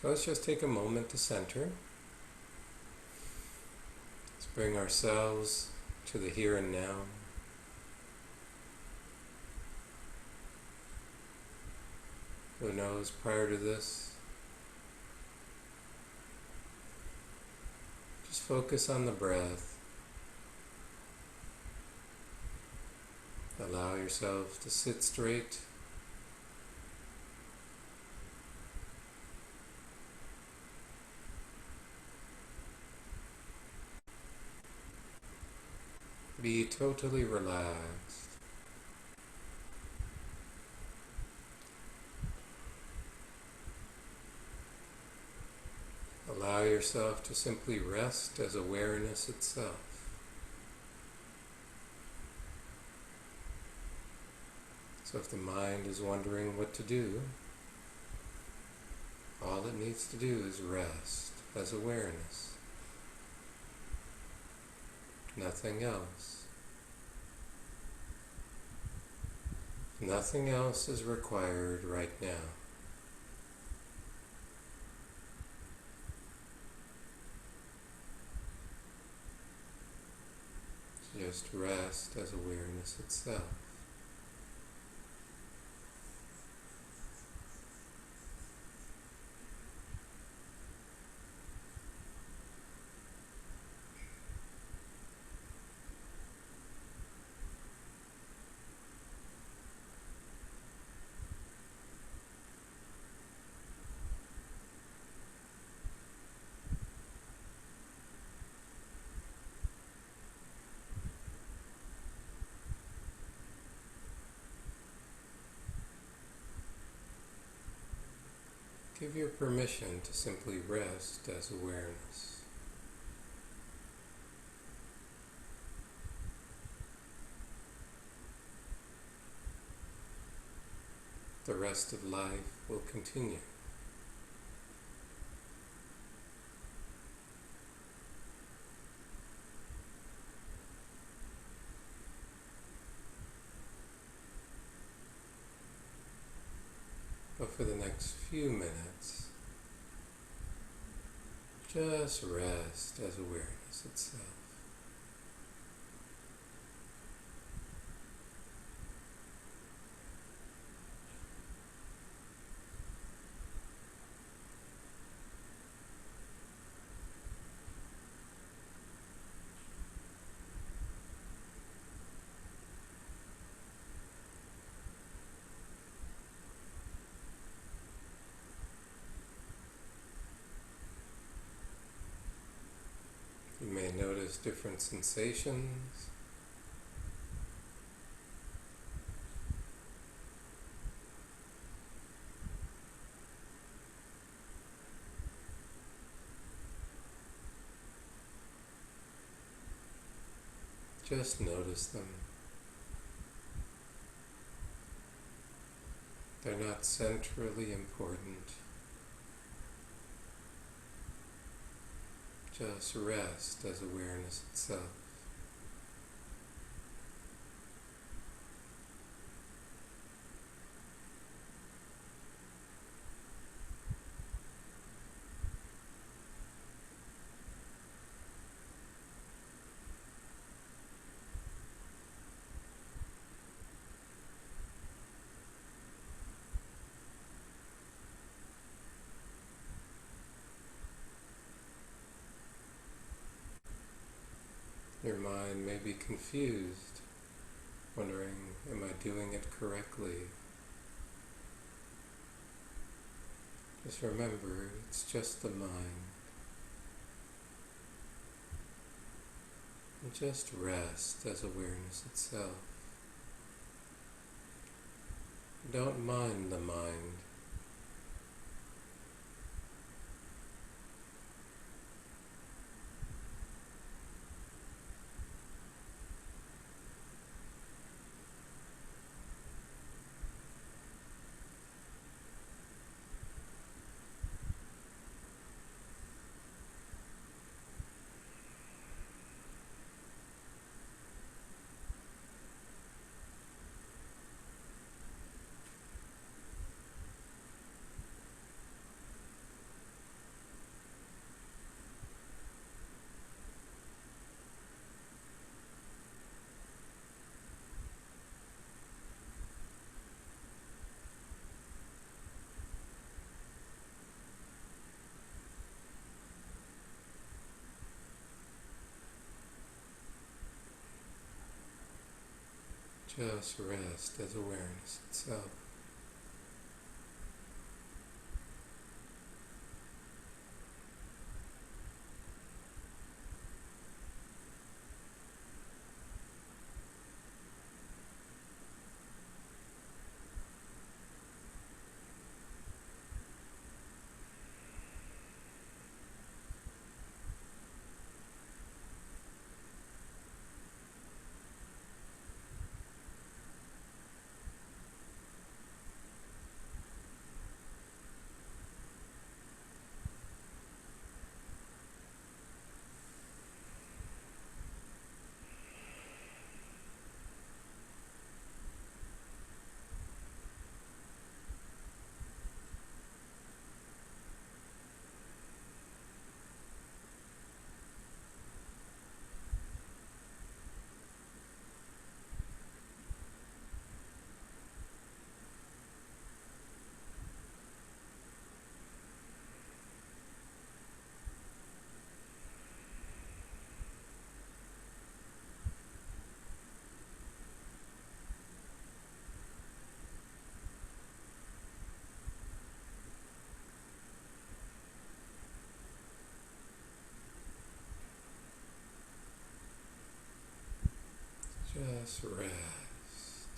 So let's just take a moment to center. Let's bring ourselves to the here and now. Who knows, prior to this, just focus on the breath. Allow yourself to sit straight. Be totally relaxed. Allow yourself to simply rest as awareness itself. So if the mind is wondering what to do, all it needs to do is rest as awareness. Nothing else. Nothing else is required right now. Just rest as awareness itself. Give your permission to simply rest as awareness. The rest of life will continue. But for the next few minutes, just rest as awareness itself. You may notice different sensations. Just notice them. They're not centrally important. Just rest as awareness itself. Your mind may be confused, wondering, am I doing it correctly? Just remember, it's just the mind. And just rest as awareness itself. Don't mind the mind. Just rest as awareness itself. Just rest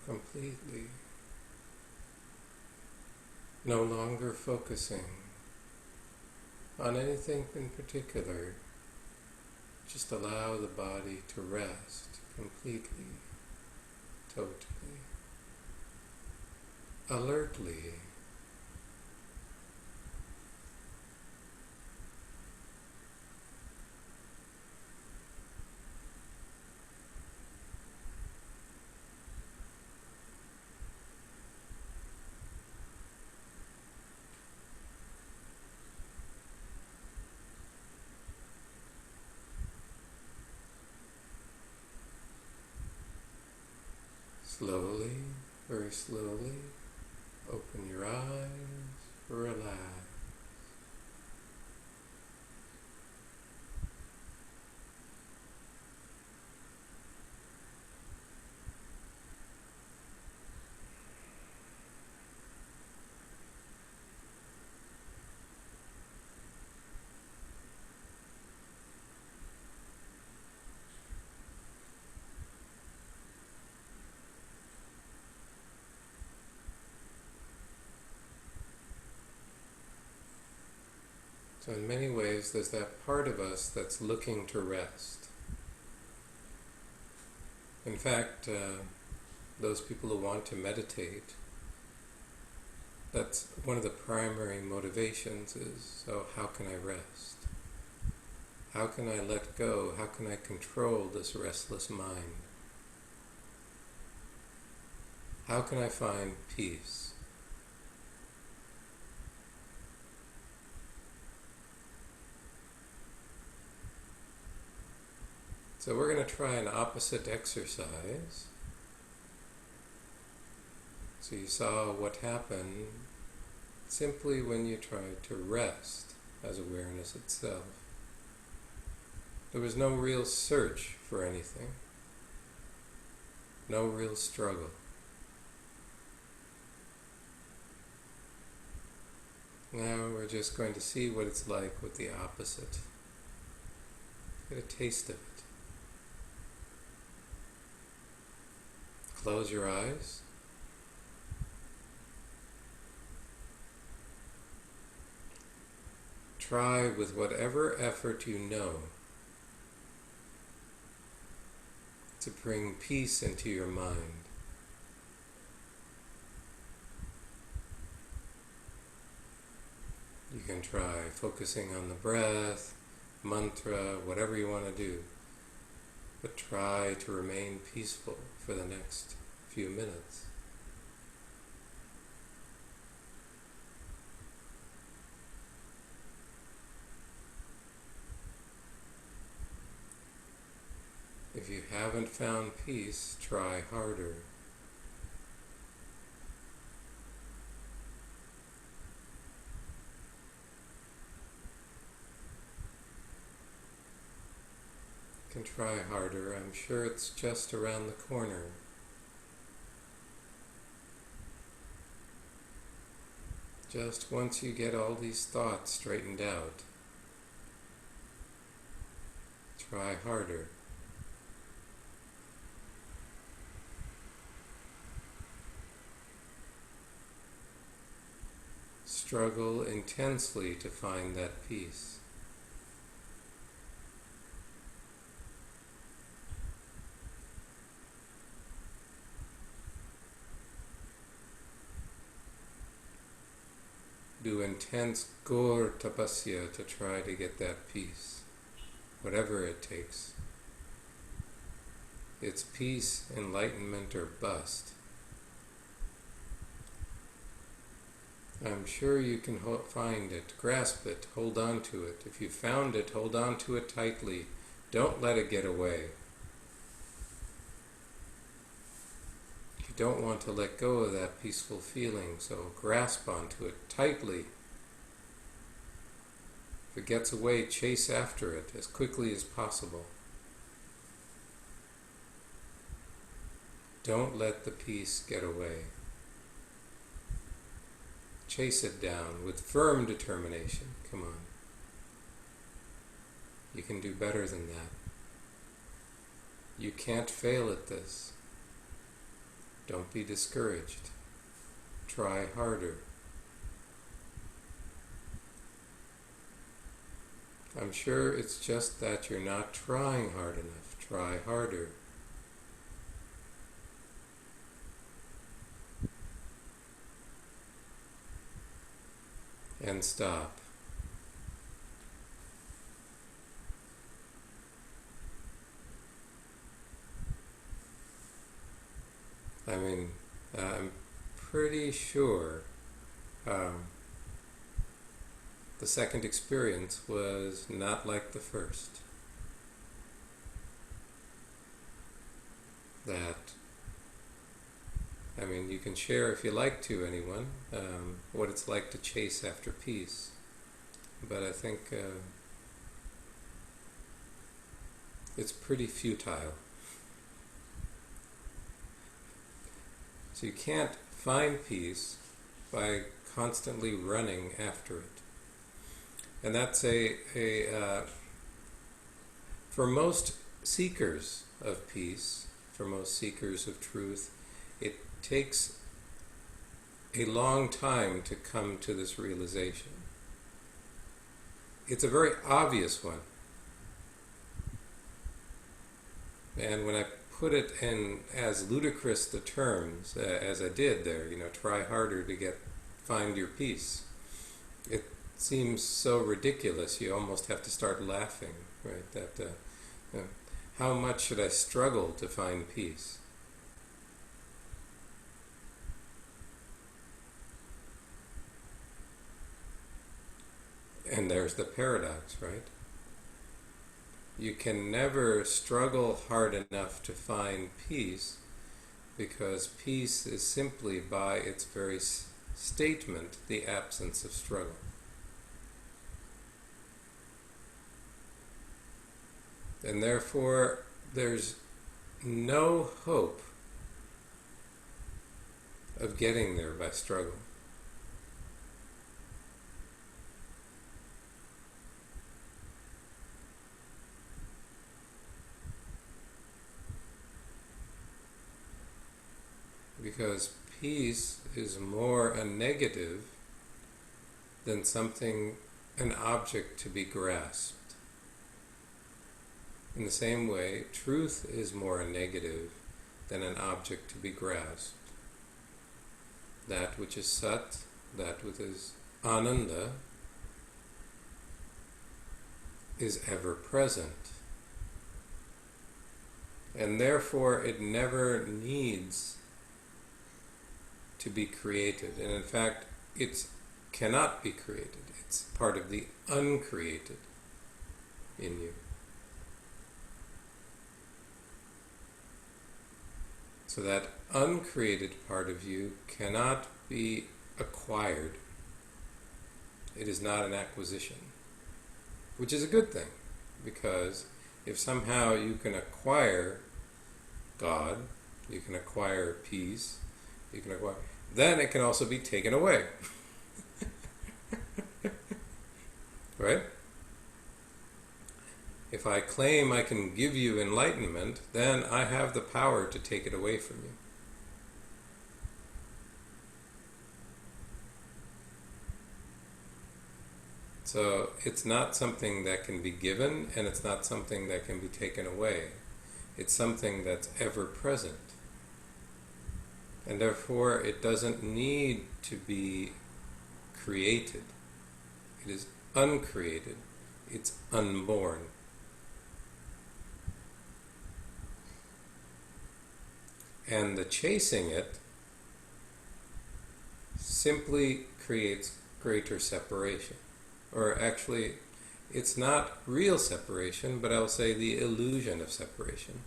completely. No longer focusing on anything in particular. Just allow the body to rest completely, totally, alertly. Slowly, very slowly, open your eyes, relax. So in many ways, there's that part of us that's looking to rest. In fact, those people who want to meditate, that's one of the primary motivations is, so how can I rest? How can I let go? How can I control this restless mind? How can I find peace? So we're going to try an opposite exercise. So you saw what happened simply when you tried to rest as awareness itself. There was no real search for anything, no real struggle. Now we're just going to see what it's like with the opposite. Get a taste of it. Close your eyes. Try with whatever effort you know to bring peace into your mind. You can try focusing on the breath, mantra, whatever you want to do, but try to remain peaceful for the next few minutes. If you haven't found peace, try harder. You can try harder. I'm sure it's just around the corner. Just once you get all these thoughts straightened out, try harder. Struggle intensely to find that peace. Do intense ghor tapasya to try to get that peace, whatever it takes. It's peace, enlightenment, or bust. I'm sure you can find it, grasp it, hold on to it. If you found it, hold on to it tightly. Don't let it get away. You don't want to let go of that peaceful feeling, so grasp onto it tightly. If it gets away, chase after it as quickly as possible. Don't let the peace get away. Chase it down with firm determination. Come on. You can do better than that. You can't fail at this. Don't be discouraged. Try harder. I'm sure it's just that you're not trying hard enough. Try harder. And stop. I'm pretty sure the second experience was not like the first. You can share if you like to anyone what it's like to chase after peace, but I think it's pretty futile. So you can't find peace by constantly running after it. And that's for most seekers of peace, for most seekers of truth, it takes a long time to come to this realization. It's a very obvious one. And when I put it in as ludicrous the terms as I did there, try harder to find your peace, it seems so ridiculous you almost have to start laughing, right? That how much should I struggle to find peace? And there's the paradox, right? You can never struggle hard enough to find peace, because peace is simply, by its very statement, the absence of struggle. And therefore, there's no hope of getting there by struggle. Because peace is more a negative than an object to be grasped. In the same way, truth is more a negative than an object to be grasped. That which is sat, that which is ananda, is ever present. And therefore it never needs to be created. And in fact, it cannot be created. It's part of the uncreated in you. So that uncreated part of you cannot be acquired. It is not an acquisition, which is a good thing, because if somehow you can acquire God, you can acquire peace, then it can also be taken away. right? If I claim I can give you enlightenment, then I have the power to take it away from you. So it's not something that can be given, and it's not something that can be taken away. It's something that's ever present. And therefore it doesn't need to be created. It is uncreated. It's unborn. And the chasing it simply creates greater separation. Or actually, it's not real separation, but I'll say the illusion of separation.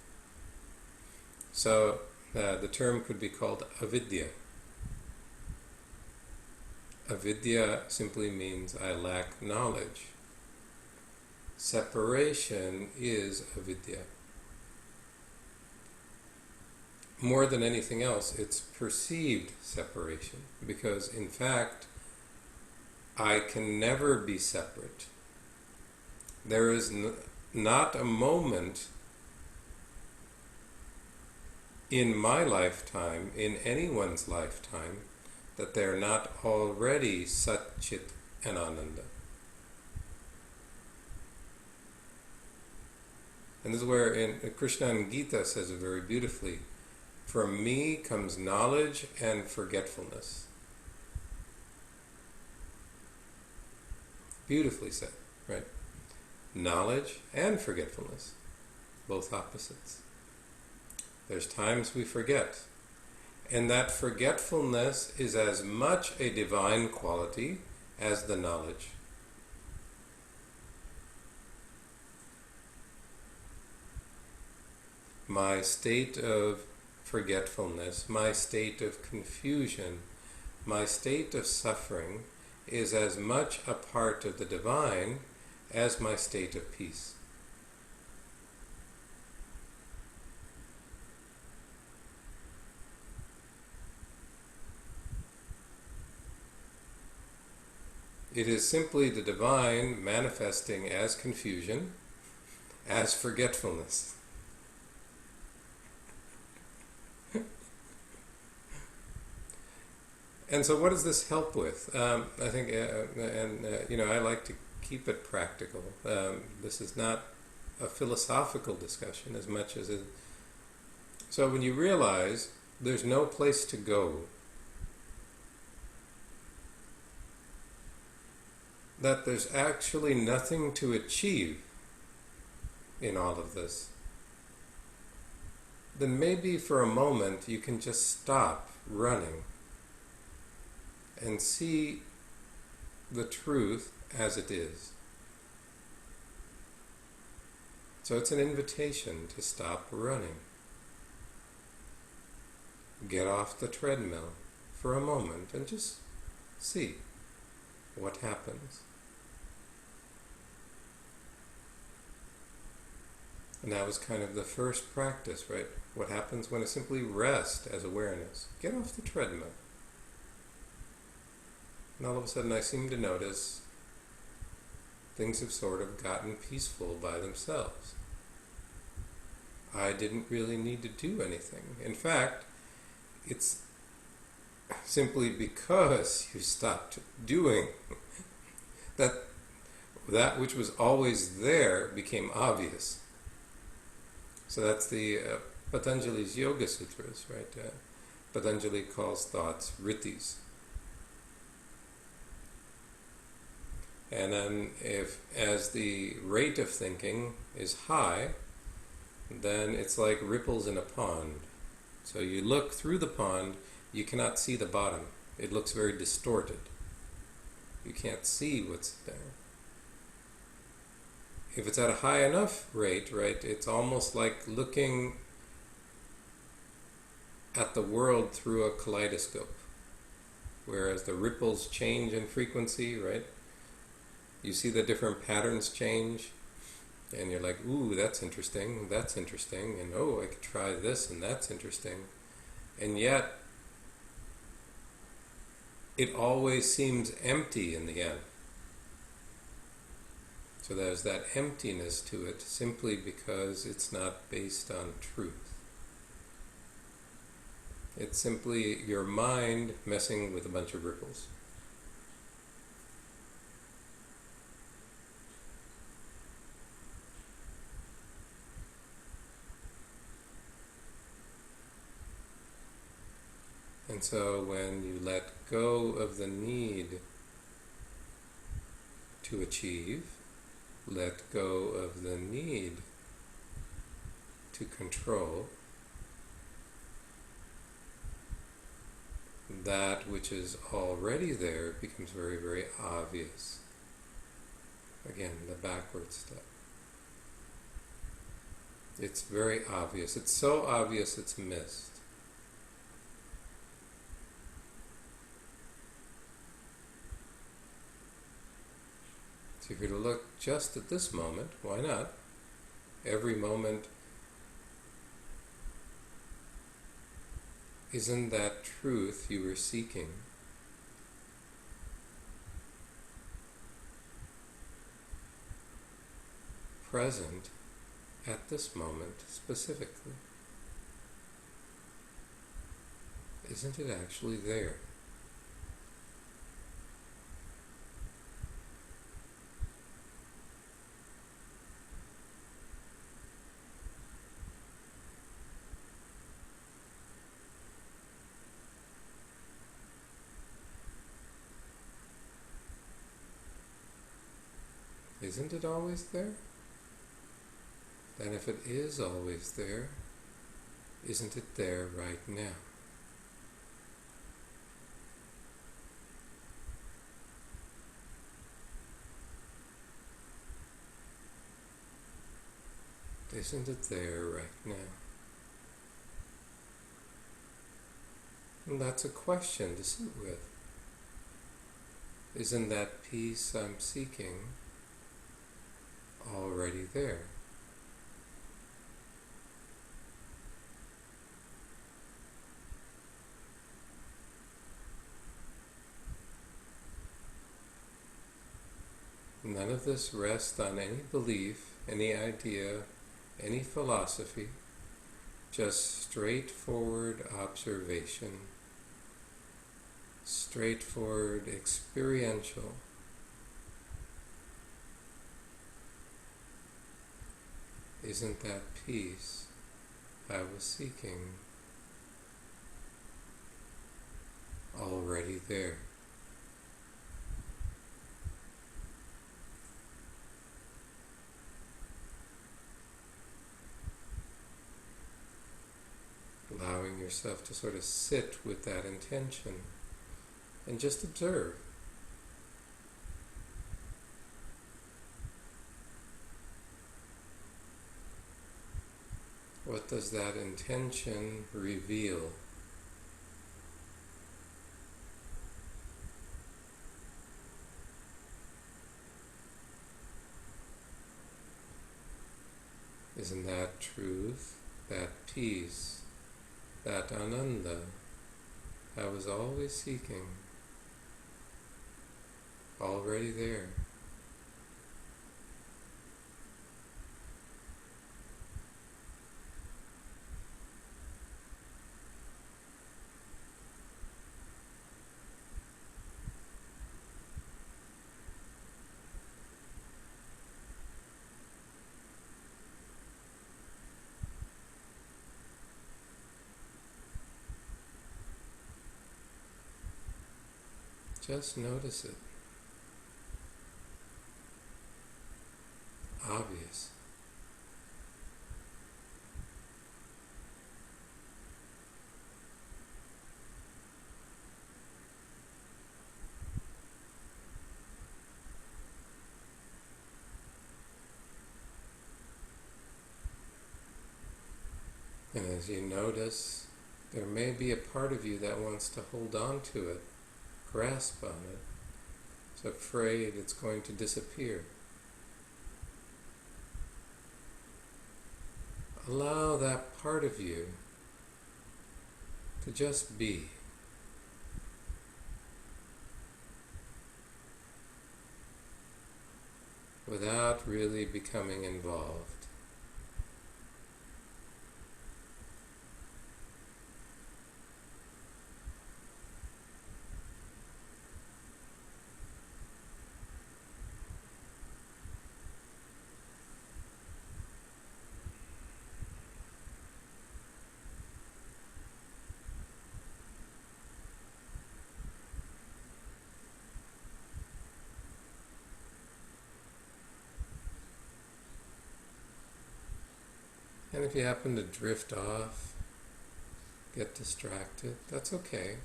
So the term could be called avidya. Avidya simply means I lack knowledge. Separation is avidya. More than anything else, it's perceived separation, because in fact, I can never be separate. There is not a moment in my lifetime, in anyone's lifetime, that they're not already Sat, Chit and Ananda. And this is where Krishna in Gita says it very beautifully, from me comes knowledge and forgetfulness. Beautifully said, right? Knowledge and forgetfulness, both opposites. There's times we forget, and that forgetfulness is as much a divine quality as the knowledge. My state of forgetfulness, my state of confusion, my state of suffering is as much a part of the divine as my state of peace. It is simply the divine manifesting as confusion, as forgetfulness. And so what does this help with? I think, I like to keep it practical. This is not a philosophical discussion as much as it... So when you realize there's no place to go, that there's actually nothing to achieve in all of this, then maybe for a moment you can just stop running and see the truth as it is. So it's an invitation to stop running. Get off the treadmill for a moment and just see what happens. And that was kind of the first practice, right? What happens when I simply rest as awareness? Get off the treadmill. And all of a sudden I seem to notice things have sort of gotten peaceful by themselves. I didn't really need to do anything. In fact, it's simply because you stopped doing that which was always there became obvious. So that's the Patanjali's Yoga Sutras, right? Patanjali calls thoughts rittis. And then as the rate of thinking is high, then it's like ripples in a pond. So you look through the pond, you cannot see the bottom. It looks very distorted. You can't see what's there. If it's at a high enough rate, right, it's almost like looking at the world through a kaleidoscope. Whereas the ripples change in frequency, right? You see the different patterns change, and you're like, ooh, that's interesting, and oh, I could try this, and that's interesting. And yet, it always seems empty in the end. So there's that emptiness to it simply because it's not based on truth. It's simply your mind messing with a bunch of ripples. And so when you let go of the need to achieve, let go of the need to control, that which is already there becomes very, very obvious. Again, the backward step. It's very obvious. It's so obvious it's missed. So if you were to look just at this moment, why not? Every moment, isn't that truth you were seeking? Present at this moment specifically? Isn't it actually there? Isn't it always there? Then if it is always there, isn't it there right now? Isn't it there right now? And that's a question to sit with. Isn't that peace I'm seeking already there? None of this rests on any belief, any idea, any philosophy, just straightforward observation, straightforward experiential. Isn't that peace I was seeking already there? Allowing yourself to sort of sit with that intention and just observe. What does that intention reveal? Isn't that truth, that peace, that ananda I was always seeking, already there? Just notice it. Obvious. And as you notice, there may be a part of you that wants to hold on to it, grasp on it. It's afraid it's going to disappear. Allow that part of you to just be. without really becoming involved. And if you happen to drift off, get distracted, that's okay.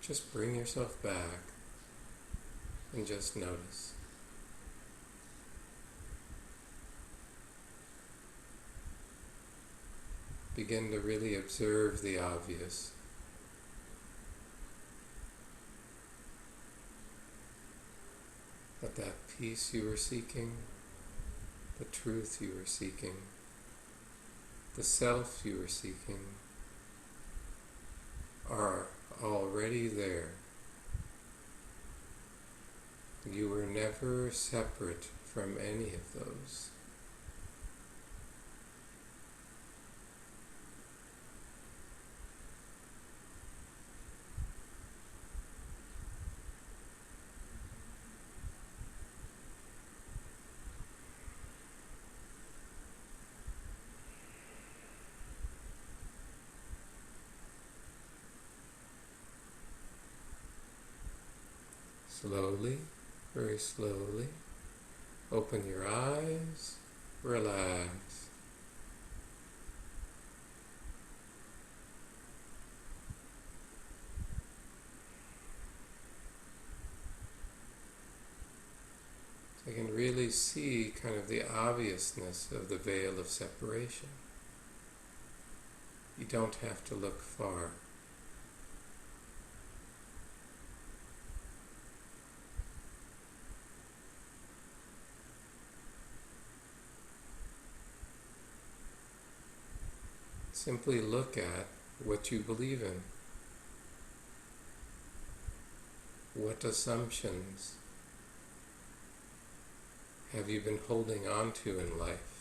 Just bring yourself back and just notice. Begin to really observe the obvious. That peace you were seeking, the truth you were seeking, the self you were seeking, are already there. You were never separate from any of those. Slowly, very slowly, open your eyes, relax. So you can really see kind of the obviousness of the veil of separation. You don't have to look far. Simply look at what you believe in. What assumptions have you been holding on to in life?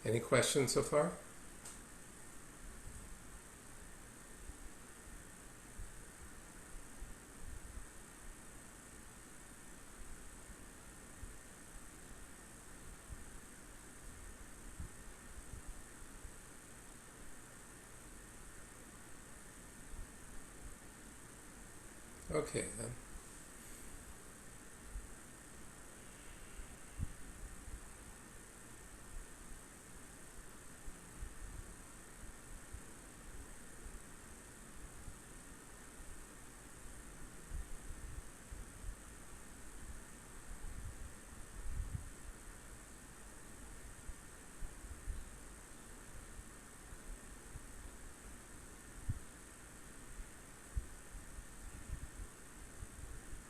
Any questions so far? Okay then.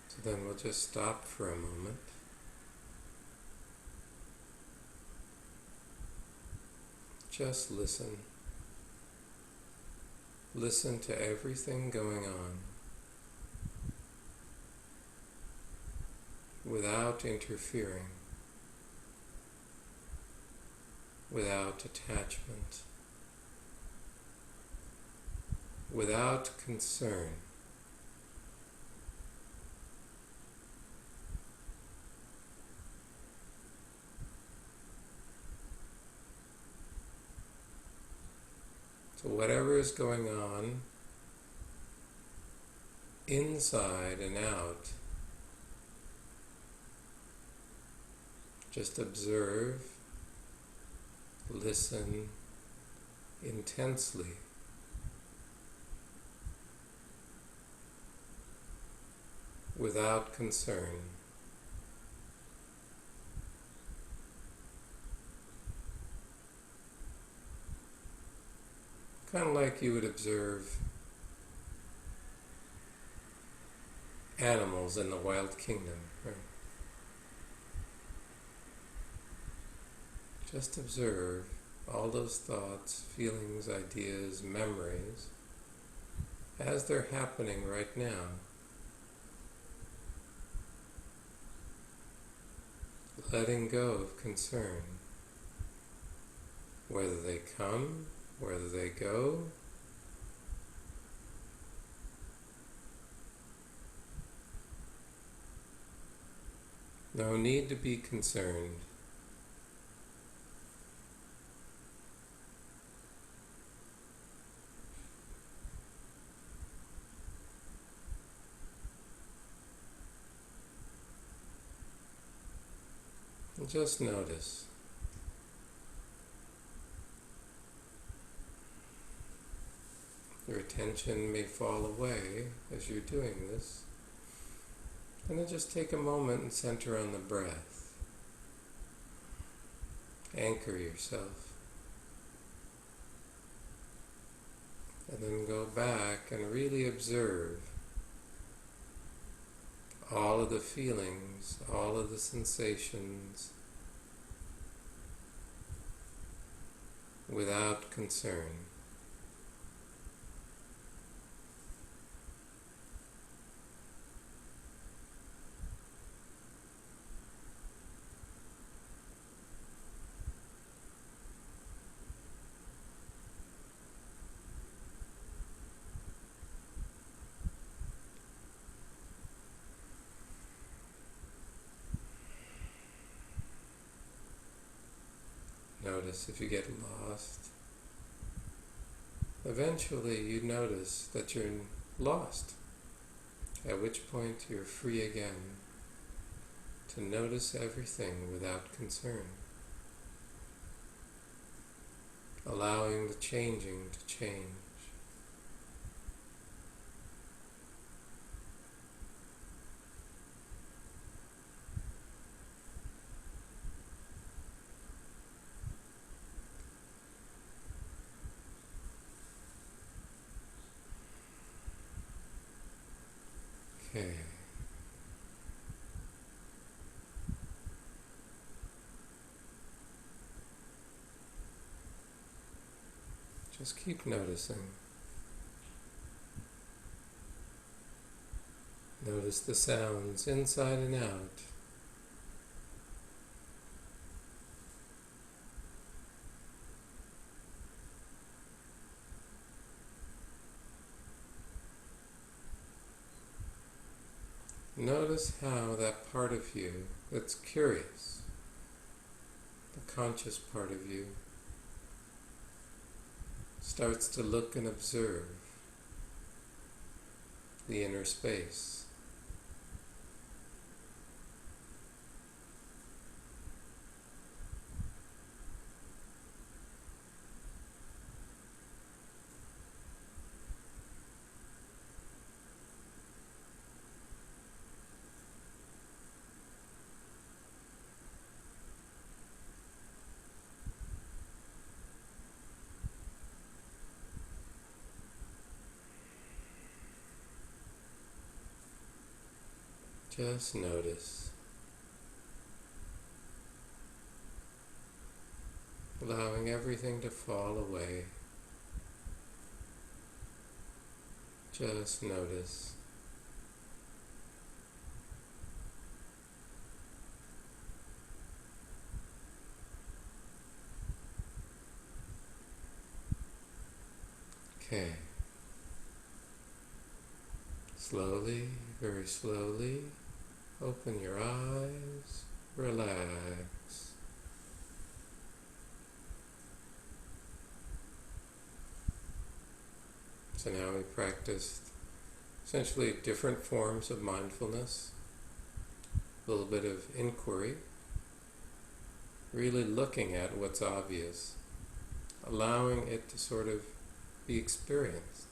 So then we'll just stop for a moment. Just listen. Listen to everything going on without interfering, without attachment, without concern. So whatever is going on inside and out, just observe, listen intensely. Without concern. kind of like you would observe animals in the wild kingdom, right? Just observe all those thoughts, feelings, ideas, memories as they're happening right now. Letting go of concern. Whether they come, whether they go. No need to be concerned. And just notice. Your attention may fall away as you're doing this. And then just take a moment and center on the breath. Anchor yourself. And then go back and really observe all of the feelings, all of the sensations, without concern. Notice if you get lost. Eventually you notice that you're lost, at which point you're free again to notice everything without concern, allowing the changing to change. Okay. Just keep noticing. Notice the sounds inside and out. Notice how that part of you that's curious, the conscious part of you, starts to look and observe the inner space. Just notice, allowing everything to fall away. Just notice. Okay. Slowly, very slowly, open your eyes, relax. So now we practiced essentially different forms of mindfulness, a little bit of inquiry, really looking at what's obvious, allowing it to sort of be experienced.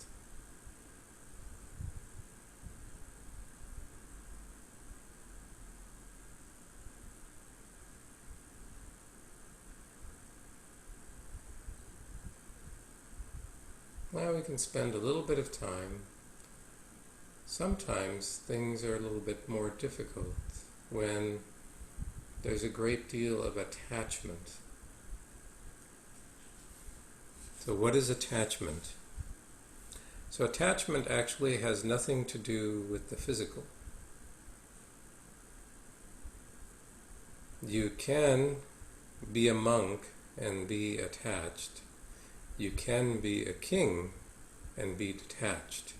now we can spend a little bit of time. Sometimes things are a little bit more difficult when there's a great deal of attachment. So what is attachment? So attachment actually has nothing to do with the physical. You can be a monk and be attached. You can be a king and be detached.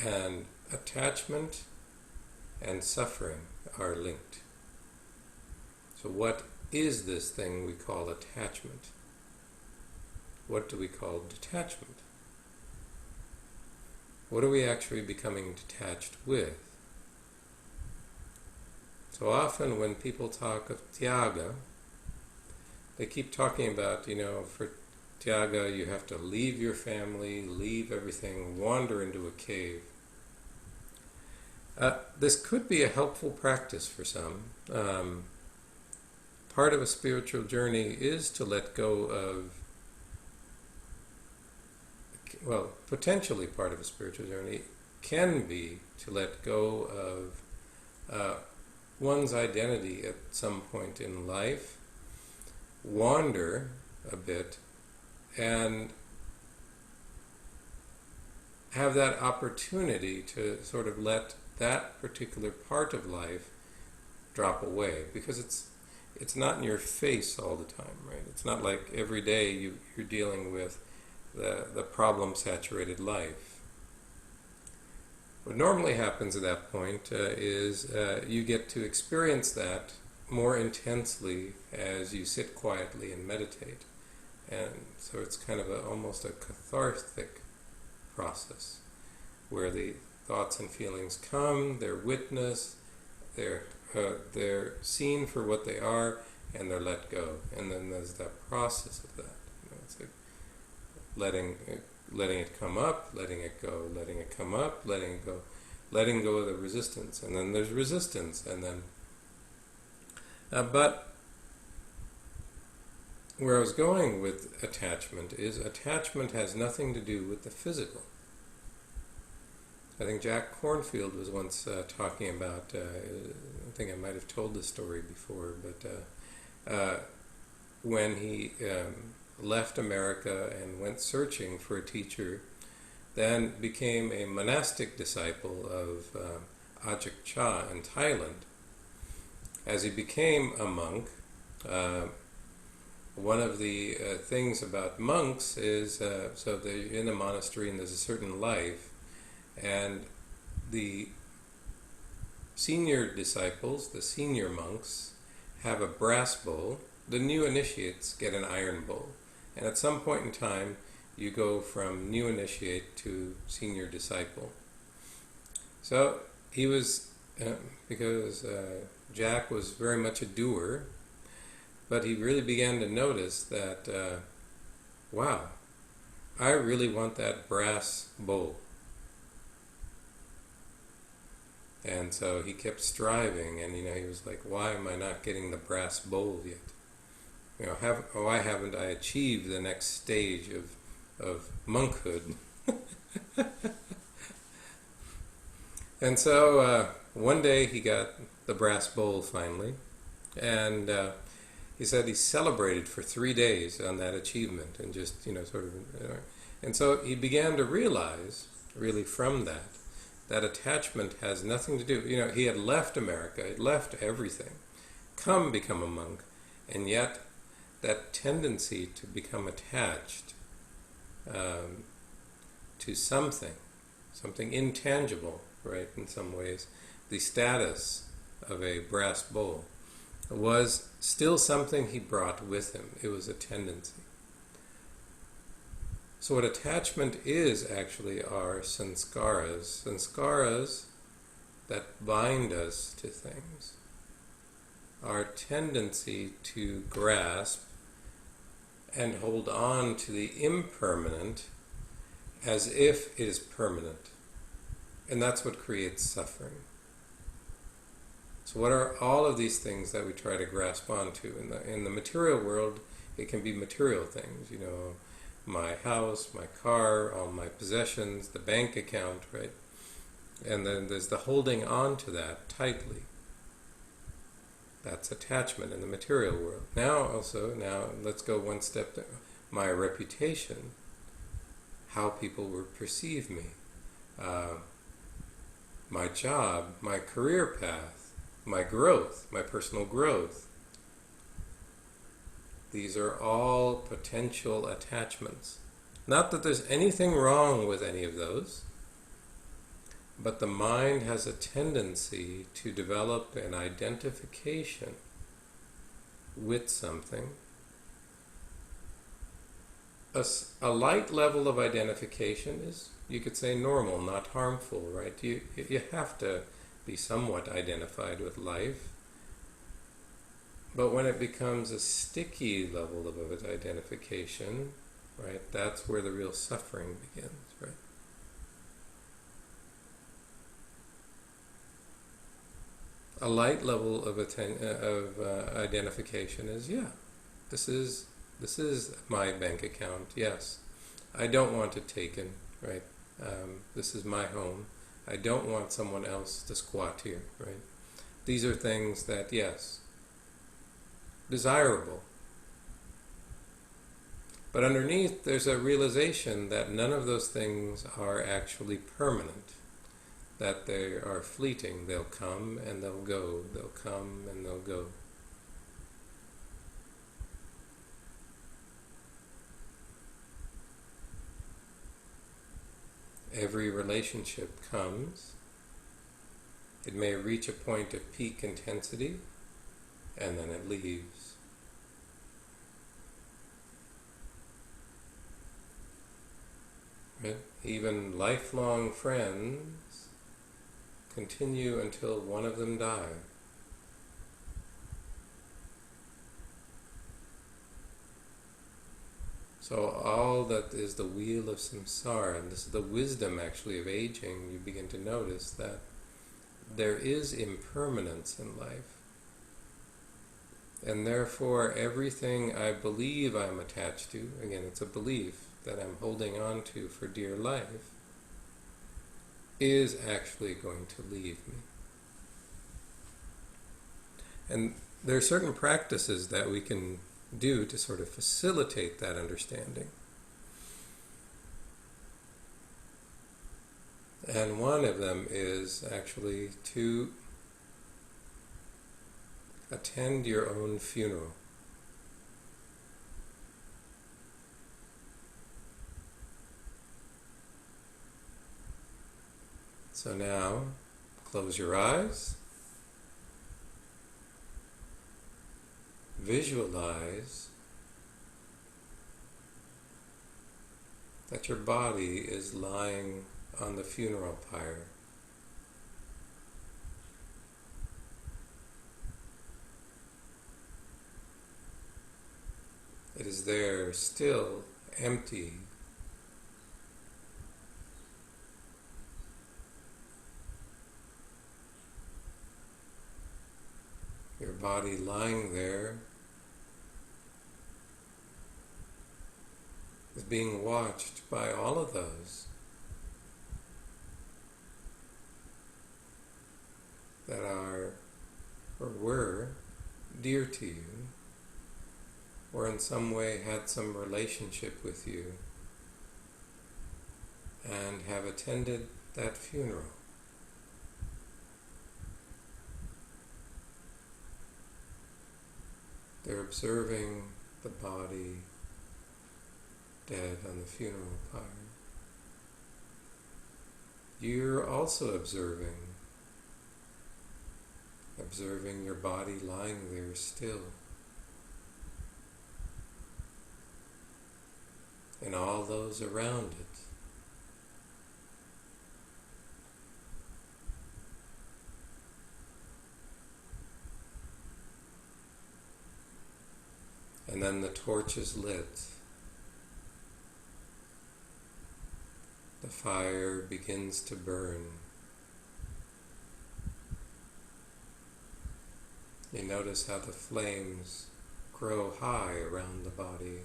And attachment and suffering are linked. So what is this thing we call attachment? What do we call detachment? What are we actually becoming detached with? So often when people talk of tyaga, they keep talking about, for tyaga you have to leave your family, leave everything, wander into a cave. This could be a helpful practice for some. Part of a spiritual journey is to let go of, potentially part of a spiritual journey can be to let go of one's identity at some point in life, wander a bit, and have that opportunity to sort of let that particular part of life drop away, because it's not in your face all the time, right? It's not like every day you're dealing with the problem-saturated life. What normally happens at that point is you get to experience that more intensely as you sit quietly and meditate. And so it's kind of almost a cathartic process where the thoughts and feelings come, they're witnessed, they're seen for what they are, and they're let go. And then there's that process of that. It's like letting it come up, letting it go, letting it come up, letting it go, letting go of the resistance. And then there's resistance, and then... but where I was going with attachment is attachment has nothing to do with the physical. I think Jack Kornfield was once talking about, I think I might have told this story before, but when he left America and went searching for a teacher, then became a monastic disciple of Ajahn Chah in Thailand. As he became a monk, one of the things about monks is, so they're in a monastery and there's a certain life, and the senior disciples, the senior monks, have a brass bowl. The new initiates get an iron bowl. And at some point in time, you go from new initiate to senior disciple. So he was, because Jack was very much a doer, but he really began to notice that, wow, I really want that brass bowl. And so he kept striving, and he was like, why am I not getting the brass bowl yet? Why haven't I achieved the next stage of monkhood? And so one day he got the brass bowl finally, and he said he celebrated for 3 days on that achievement, and just, and so he began to realize, really from that attachment has nothing to do, he had left America, he had left everything, become a monk, and yet that tendency to become attached to something intangible, right, in some ways, the status of a brass bowl, was still something he brought with him. It was a tendency. So what attachment is actually are sanskaras that bind us to things. Our tendency to grasp and hold on to the impermanent as if it is permanent. And that's what creates suffering. So what are all of these things that we try to grasp onto? In the material world, it can be material things, my house, my car, all my possessions, the bank account, right? And then there's the holding on to that tightly. That's attachment in the material world. Now let's go one step to my reputation, how people would perceive me, my job, my career path, my growth, my personal growth. These are all potential attachments. Not that there's anything wrong with any of those, but the mind has a tendency to develop an identification with something. A light level of identification is, you could say, normal, not harmful, right? You have to be somewhat identified with life. But when it becomes a sticky level of identification, right, that's where the real suffering begins, right? A light level of identification is, this is my bank account. Yes, I don't want it taken. Right, this is my home. I don't want someone else to squat here. Right, these are things that, yes, desirable. But underneath, there's a realization that none of those things are actually permanent. That they are fleeting. They'll come and they'll go. They'll come and they'll go. Every relationship comes. It may reach a point of peak intensity, and then it leaves. Right? Even lifelong friends continue until one of them dies. So all that is the wheel of samsara, and this is the wisdom actually of aging, you begin to notice that there is impermanence in life. And therefore everything I believe I'm attached to, again it's a belief that I'm holding on to for dear life, is actually going to leave me. And there are certain practices that we can do to sort of facilitate that understanding. And one of them is actually to attend your own funeral. So now, close your eyes. Visualize that your body is lying on the funeral pyre. It is there, still empty. Your body lying there is being watched by all of those that are or were dear to you, or in some way had some relationship with you and have attended that funeral. They're observing the body dead on the funeral pyre. You're also observing your body lying there still. And all those around it. And then the torch is lit. The fire begins to burn. You notice how the flames grow high around the body.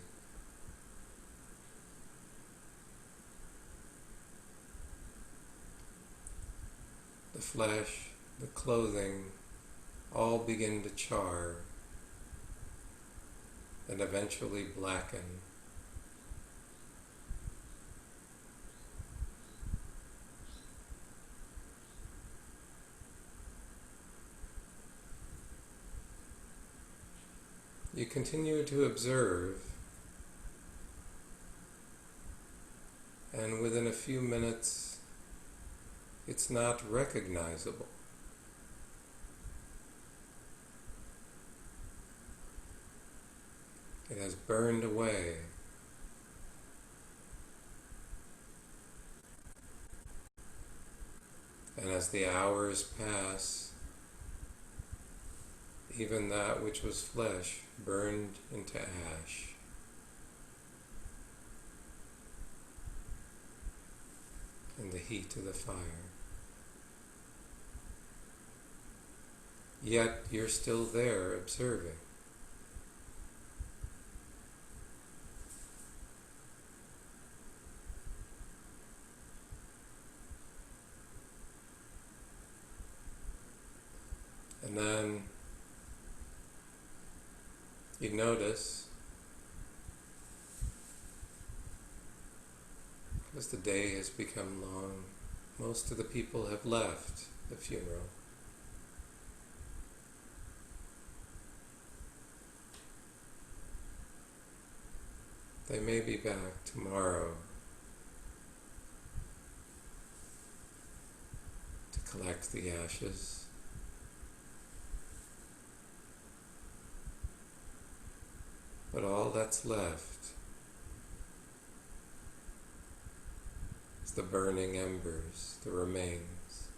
The flesh, the clothing, all begin to char and eventually blacken. You continue to observe, and within a few minutes, it's not recognizable. It has burned away. And as the hours pass, even that which was flesh burned into ash. In the heat of the fire. Yet you're still there observing. And then you notice, as the day has become long, most of the people have left the funeral. They may be back tomorrow to collect the ashes. But all that's left is the burning embers, the remains,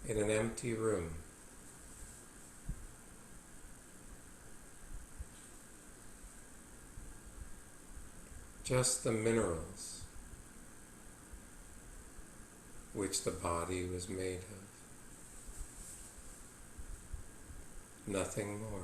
in an empty room. Just the minerals which the body was made of. Nothing more.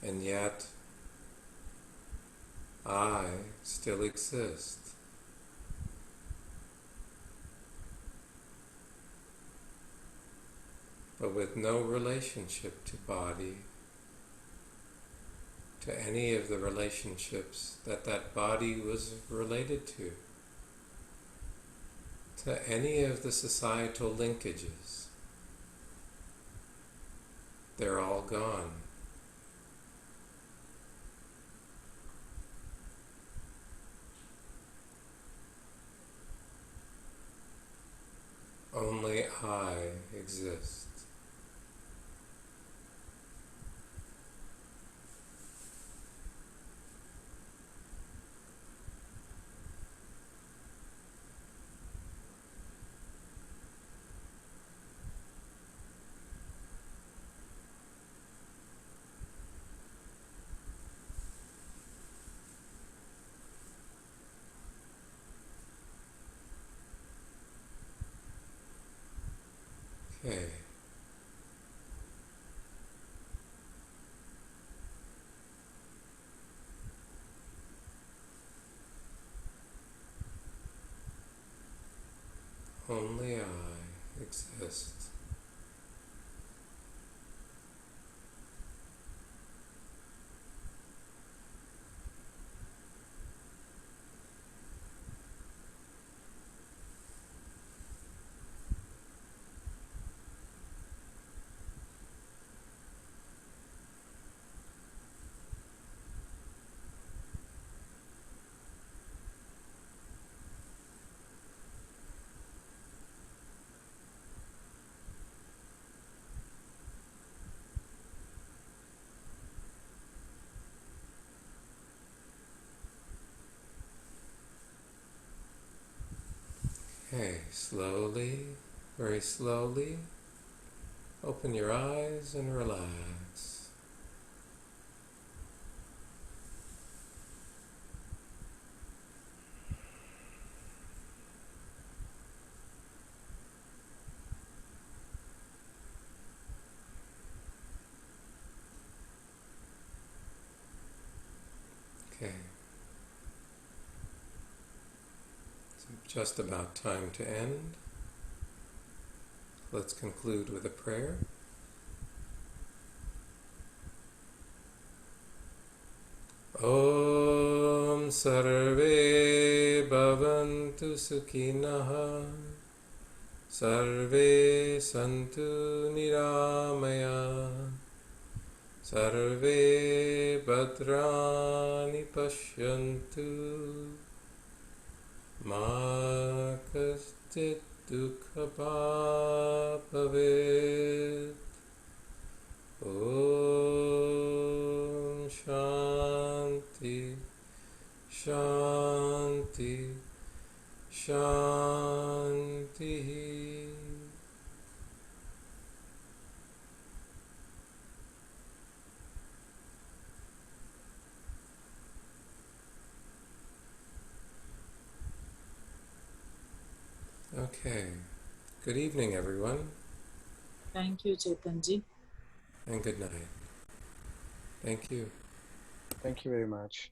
And yet, I still exist. But with no relationship to body, to any of the relationships that body was related to any of the societal linkages. They're all gone. Only I exist. Okay. Only I exist. Okay, slowly, very slowly, Open your eyes and relax. Okay. It's just about time to end. Let's conclude with a prayer. Om Sarve Bhavantu Sukhinah Sarve Santu Niramaya Sarve Bhadrani Pashyantu Ma Kaschit Dukha Bhavet. Om Shanti Shanti Shanti. Okay. Good evening, everyone, Thank you, Chetanji. and good night. Thank you. Thank you very much.